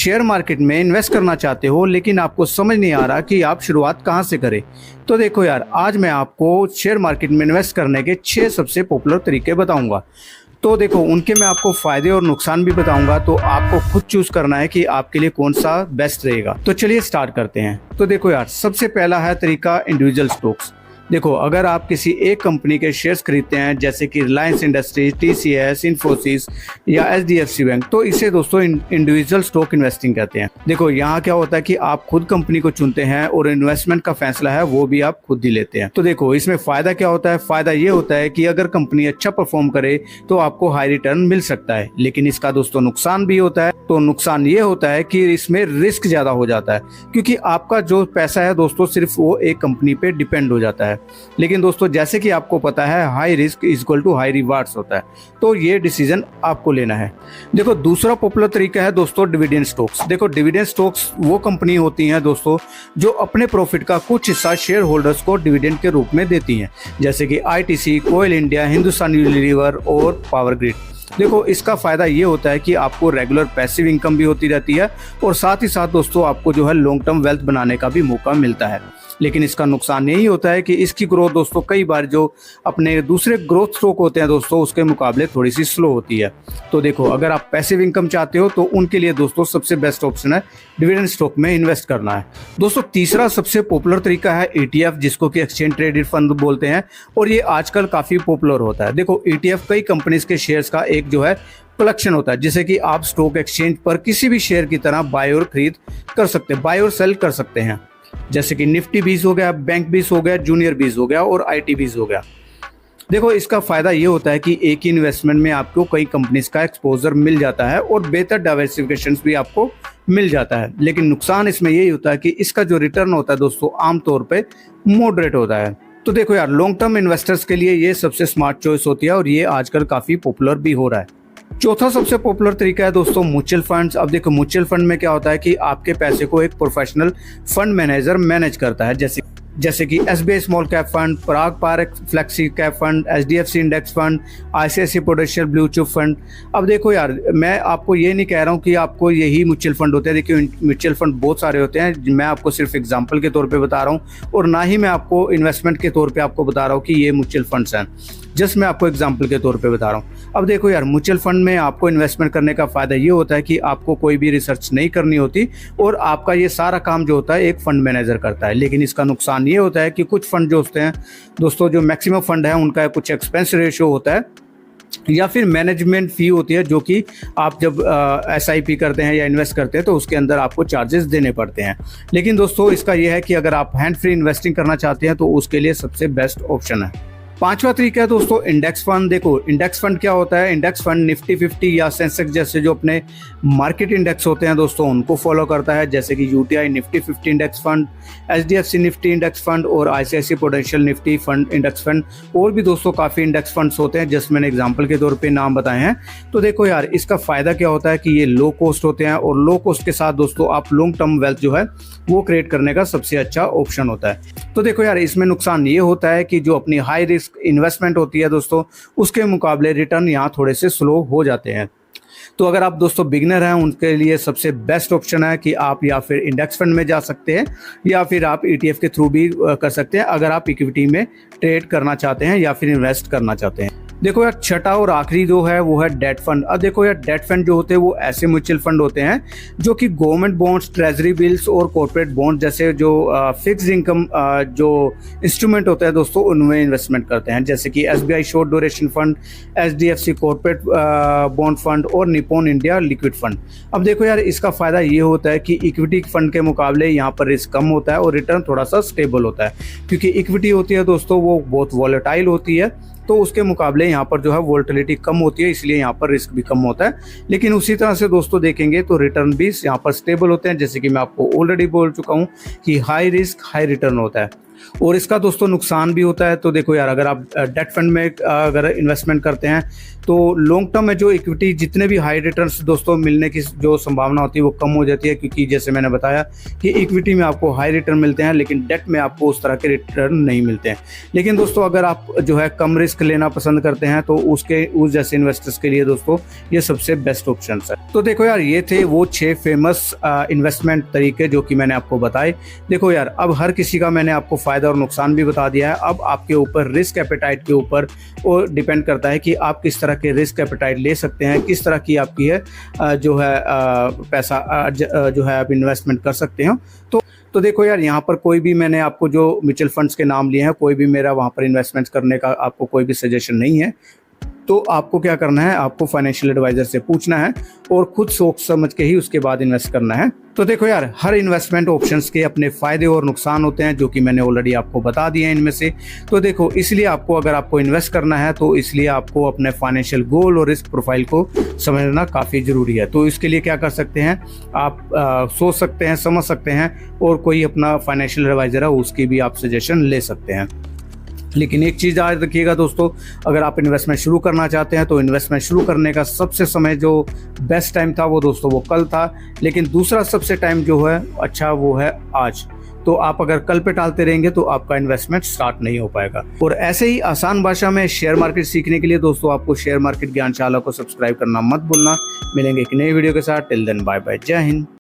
Share market में invest करना चाहते हो लेकिन आपको समझ नहीं आ रहा कि आप शुरुआत कहाँ से करें, तो देखो यार, आज मैं आपको शेयर मार्केट में इन्वेस्ट करने के 6 सबसे पॉपुलर तरीके बताऊंगा। तो देखो, उनके मैं आपको फायदे और नुकसान भी बताऊंगा, तो आपको खुद चूज करना है कि आपके लिए कौन सा बेस्ट रहेगा। तो चलिए स्टार्ट करते हैं। तो देखो यार, सबसे पहला है तरीका इंडिविजुअल स्टॉक्स। देखो, अगर आप किसी एक कंपनी के शेयर्स खरीदते हैं जैसे कि रिलायंस इंडस्ट्रीज, TCS, इन्फोसिस या HDFC बैंक, तो इसे दोस्तों इंडिविजुअल स्टॉक इन्वेस्टिंग कहते हैं। देखो, यहाँ क्या होता है कि आप खुद कंपनी को चुनते हैं और इन्वेस्टमेंट का फैसला है वो भी आप खुद ही लेते हैं। तो देखो, इसमें फायदा क्या होता है? फायदा ये होता है कि अगर कंपनी अच्छा परफॉर्म करे तो आपको हाई रिटर्न मिल सकता है, लेकिन इसका दोस्तों नुकसान भी होता है। तो नुकसान ये होता है कि इसमें रिस्क ज्यादा हो जाता है, क्योंकि आपका जो पैसा है दोस्तों सिर्फ वो एक कंपनी पे डिपेंड हो जाता है। लेकिन दोस्तों, जैसे कि आपको पता है, high risk is equal to high rewards होता है, तो ये डिसीजन आपको लेना है। देखो, दूसरा पॉपुलर तरीका है दोस्तों डिविडेंड स्टॉक्स। देखो, डिविडेंड स्टॉक्स वो कंपनी होती हैं दोस्तों जो अपने प्रॉफिट का कुछ हिस्सा शेयर होल्डर्स को डिविडेंड के रूप में देती हैं, जैसे कि ITC, कोयल इंडिया, हिंदुस्तान यूनिलीवर और पावर ग्रिड। देखो, इसका फायदा ये होता है कि आपको रेगुलर पैसिव इनकम भी होती रहती है और साथ ही साथ दोस्तों आपको जो है लॉन्ग टर्म वेल्थ बनाने का भी मौका मिलता है। लेकिन इसका नुकसान यही होता है कि इसकी ग्रोथ दोस्तों कई बार जो अपने दूसरे ग्रोथ स्टॉक होते हैं दोस्तों उसके मुकाबले थोड़ी सी स्लो होती है। तो देखो, अगर आप पैसिव इनकम चाहते हो तो उनके लिए दोस्तों सबसे बेस्ट ऑप्शन है डिविडेंड स्टॉक में इन्वेस्ट करना है। दोस्तों, तीसरा सबसे पॉपुलर तरीका है ETF, जिसको कि एक्सचेंज ट्रेडेड फंड बोलते हैं, और ये आजकल काफी पॉपुलर होता है। देखो, ETF कई कंपनीज के शेयर्स का एक जो है कलेक्शन होता है, जिसे कि आप स्टॉक एक्सचेंज पर किसी भी शेयर की तरह बाय और खरीद कर सकते हैं, बाय और सेल कर सकते हैं, जैसे कि निफ्टी 20 हो गया, बैंक 20 हो गया, जूनियर 20 हो गया और IT 20 हो गया। देखो, इसका फायदा ये होता है कि एक ही इन्वेस्टमेंट में आपको कई कंपनीज का एक्सपोजर मिल जाता है और बेहतर डाइवर्सिफिकेशन भी आपको मिल जाता है। लेकिन नुकसान इसमें यही होता है कि इसका जो रिटर्न होता है दोस्तों आमतौर पे मॉडरेट होता है। तो देखो यार, लॉन्ग टर्म इन्वेस्टर्स के लिए ये सबसे स्मार्ट चॉइस होती है और ये आजकल काफी पॉपुलर भी हो रहा है। चौथा सबसे पॉपुलर तरीका है दोस्तों म्यूचुअल फंड्स। अब देखो, म्यूचुअल फंड में क्या होता है कि आपके पैसे को एक प्रोफेशनल फंड मैनेजर मैनेज करता है, जैसे कि SBI small cap fund, Parag Parikh flexi cap fund, HDFC index fund, ICICI prudential blue chip fund. अब देखो यार, मैं आपको ये नहीं कह रहा हूँ कि आपको यही म्यूचुअल फंड होते हैं। देखिए, म्यूचुअल फंड बहुत सारे होते हैं, मैं आपको सिर्फ एग्जांपल के तौर पे बता रहा हूँ और ना ही मैं आपको इन्वेस्टमेंट के तौर पे आपको बता रहा हूँ कि ये म्यूचुअल फंड्स हैं, जस्ट मैं आपको एग्जांपल के तौर पे बता रहा हूँ। अब देखो यार, म्यूचुअल फंड में आपको इन्वेस्टमेंट करने का फायदा ये होता है कि आपको कोई भी रिसर्च नहीं करनी होती और आपका ये सारा काम जो होता है एक फंड मैनेजर करता है। लेकिन इसका नुकसान ये होता है कि कुछ फंड जो होते हैं दोस्तों, जो मैक्सिमम फंड है उनका कुछ एक्सपेंस रेशियो होता है या फिर मैनेजमेंट फी होती है, जो कि आप जब SIP करते हैं या इन्वेस्ट करते हैं तो उसके अंदर आपको चार्जेस देने पड़ते हैं। लेकिन दोस्तों, इसका यह है कि अगर आप हैंड फ्री इन्वेस्टिंग करना चाहते हैं तो उसके लिए सबसे बेस्ट ऑप्शन है। पांचवा तरीका है दोस्तों इंडेक्स फंड। देखो, इंडेक्स फंड क्या होता है? इंडेक्स फंड निफ्टी 50 या सेंसेक्स जैसे जो अपने मार्केट इंडेक्स होते हैं दोस्तों उनको फॉलो करता है, जैसे कि UTI Nifty 50 index fund, HDFC Nifty index fund और ICICI prudential Nifty fund index fund, और भी दोस्तों काफ़ी इंडेक्स फंड्स होते हैं, जैसे मैंने एग्जाम्पल के तौर पर नाम बताए हैं। तो देखो यार, इसका फ़ायदा क्या होता है कि ये लो कॉस्ट होते हैं और लो कॉस्ट के साथ दोस्तों आप लॉन्ग टर्म वेल्थ जो है वो क्रिएट करने का सबसे अच्छा ऑप्शन होता है। तो देखो यार, इसमें नुकसान ये होता है कि जो अपनी हाई रिस्क इन्वेस्टमेंट होती है दोस्तों उसके मुकाबले रिटर्न यहाँ थोड़े से स्लो हो जाते हैं। तो अगर आप दोस्तों बिगिनर हैं उनके लिए सबसे बेस्ट ऑप्शन है कि आप या फिर इंडेक्स फंड में जा सकते हैं या फिर आप ETF के थ्रू भी कर सकते हैं, अगर आप इक्विटी में ट्रेड करना चाहते हैं या फिर इन्वेस्ट करना चाहते हैं। देखो यार, छठा और आखिरी जो है वो है डेट फंड। अब देखो यार, डेट फंड जो होते हैं वो ऐसे म्यूचुअल फंड होते हैं जो कि गवर्नमेंट बॉन्ड्स, ट्रेजरी बिल्स और कॉर्पोरेट बॉन्ड जैसे जो फिक्स्ड इनकम जो इंस्ट्रूमेंट होते हैं दोस्तों उनमें इन्वेस्टमेंट करते हैं, जैसे कि SBI short duration fund, HDFC corporate bond fund और निप्पॉन इंडिया लिक्विड फंड। अब देखो यार, इसका फायदा ये होता है कि इक्विटी फंड के मुकाबले यहाँ पर रिस्क कम होता है और रिटर्न थोड़ा सा स्टेबल होता है, क्योंकि इक्विटी होती है दोस्तों वो बहुत वॉलेटाइल होती है, तो उसके मुकाबले यहाँ पर जो है वोलेटिलिटी कम होती है, इसलिए यहाँ पर रिस्क भी कम होता है। लेकिन उसी तरह से दोस्तों देखेंगे तो रिटर्न भी यहाँ पर स्टेबल होते हैं, जैसे कि मैं आपको ऑलरेडी बोल चुका हूँ कि हाई रिस्क हाई रिटर्न होता है। और इसका दोस्तों नुकसान भी होता है। तो देखो यार, अगर आप डेट फंड में अगर इन्वेस्टमेंट करते हैं तो लॉन्ग टर्म में जो इक्विटी जितने भी हाई रिटर्न्स दोस्तों मिलने की जो संभावना होती है वो कम हो जाती है, क्योंकि जैसे मैंने बताया कि इक्विटी में आपको हाई रिटर्न मिलते हैं लेकिन डेट में आपको उस तरह के रिटर्न नहीं मिलते हैं। लेकिन दोस्तों अगर आप जो है कम रिस्क लेना पसंद करते हैं तो उस जैसे इन्वेस्टर्स के लिए दोस्तों ये सबसे बेस्ट ऑप्शन है। तो देखो यार, ये थे वो 6 फेमस इन्वेस्टमेंट तरीके जो कि मैंने आपको बताए। देखो यार, अब हर किसी का मैंने आपको फायदा और नुकसान भी बता दिया है। अब आपके ऊपर रिस्क एपेटाइट के ऊपर वो डिपेंड करता है कि आप किस तरह के रिस्क एपेटाइट ले सकते हैं, किस तरह की आपकी है जो है पैसा जो है आप इन्वेस्टमेंट कर सकते हैं। तो देखो यार, यहाँ पर कोई भी मैंने आपको जो म्यूचुअल फंड्स के नाम लिए हैं, कोई भी मेरा वहाँ पर इन्वेस्टमेंट करने का आपको कोई भी सजेशन नहीं है। तो आपको क्या करना है, आपको फाइनेंशियल एडवाइजर से पूछना है और खुद सोच समझ के ही उसके बाद इन्वेस्ट करना है। तो देखो यार, हर इन्वेस्टमेंट ऑप्शंस के अपने फायदे और नुकसान होते हैं जो कि मैंने ऑलरेडी आपको बता दिए हैं इनमें से। तो देखो, इसलिए आपको अगर आपको इन्वेस्ट करना है तो इसलिए आपको अपने फाइनेंशियल गोल और रिस्क प्रोफाइल को समझना काफ़ी ज़रूरी है। तो इसके लिए क्या कर सकते हैं, आप सोच सकते हैं, समझ सकते हैं और कोई अपना फाइनेंशियल एडवाइजर है उसकी भी आप सजेशन ले सकते हैं। लेकिन एक चीज़ याद रखिएगा दोस्तों, अगर आप इन्वेस्टमेंट शुरू करना चाहते हैं तो इन्वेस्टमेंट शुरू करने का सबसे समय जो बेस्ट टाइम था वो दोस्तों वो कल था। लेकिन दूसरा सबसे टाइम जो है अच्छा वो है आज। तो आप अगर कल पे टालते रहेंगे तो आपका इन्वेस्टमेंट स्टार्ट नहीं हो पाएगा। और ऐसे ही आसान भाषा में शेयर मार्केट सीखने के लिए दोस्तों आपको शेयर मार्केट ज्ञानशाला को सब्सक्राइब करना मत भूलना। मिलेंगे एक नई वीडियो के साथ। टिल देन बाय बाय, जय हिंद।